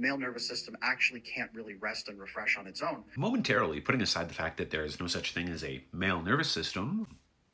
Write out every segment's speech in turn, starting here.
male nervous system actually can't really rest and refresh on its own. Momentarily, putting aside the fact that there is no such thing as a male nervous system,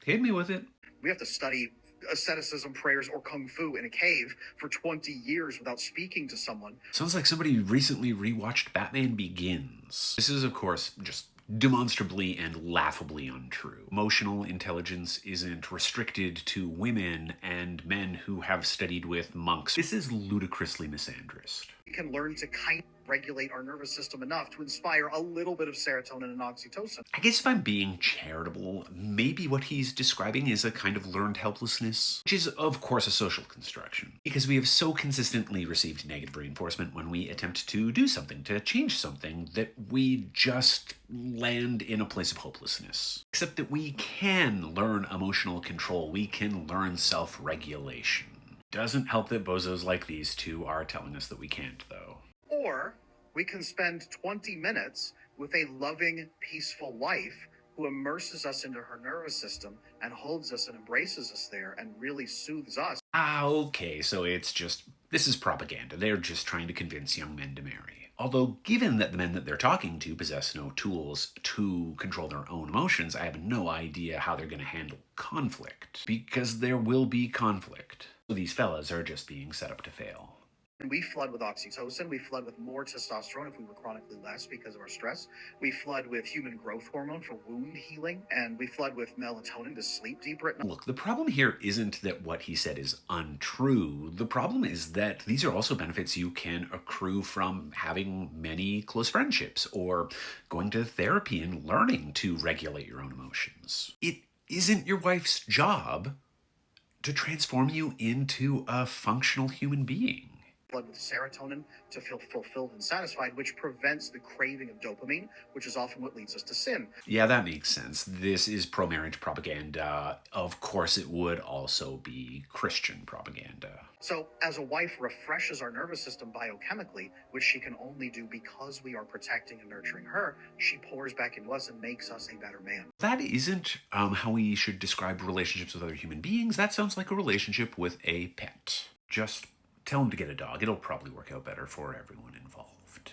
hit me with it. We have to study asceticism, prayers, or kung fu in a cave for 20 years without speaking to someone. Sounds like somebody recently rewatched Batman Begins. This is, of course, just demonstrably and laughably untrue. Emotional intelligence isn't restricted to women and men who have studied with monks. This is ludicrously misandrist. We can learn to kind of regulate our nervous system enough to inspire a little bit of serotonin and oxytocin. I guess if I'm being charitable, maybe what he's describing is a kind of learned helplessness, which is, of course, a social construction. Because we have so consistently received negative reinforcement when we attempt to do something, to change something, that we just land in a place of hopelessness. Except that we can learn emotional control, we can learn self-regulation. Doesn't help that bozos like these two are telling us that we can't, though. Or we can spend 20 minutes with a loving, peaceful wife who immerses us into her nervous system and holds us and embraces us there and really soothes us. Okay, so this is propaganda. They're just trying to convince young men to marry. Although, given that the men that they're talking to possess no tools to control their own emotions, I have no idea how they're going to handle conflict. Because there will be conflict. So these fellas are just being set up to fail. And we flood with oxytocin, we flood with more testosterone if we were chronically less because of our stress. We flood with human growth hormone for wound healing, and we flood with melatonin to sleep deeper at night. Look, the problem here isn't that what he said is untrue. The problem is that these are also benefits you can accrue from having many close friendships or going to therapy and learning to regulate your own emotions. It isn't your wife's job to transform you into a functional human being. Flood with serotonin to feel fulfilled and satisfied, which prevents the craving of dopamine, which is often what leads us to sin. Yeah, that makes sense. This is pro-marriage propaganda. Of course, it would also be Christian propaganda. So, as a wife refreshes our nervous system biochemically, which she can only do because we are protecting and nurturing her, she pours back into us and makes us a better man. That isn't how we should describe relationships with other human beings. That sounds like a relationship with a pet. Just tell him to get a dog. It'll probably work out better for everyone involved.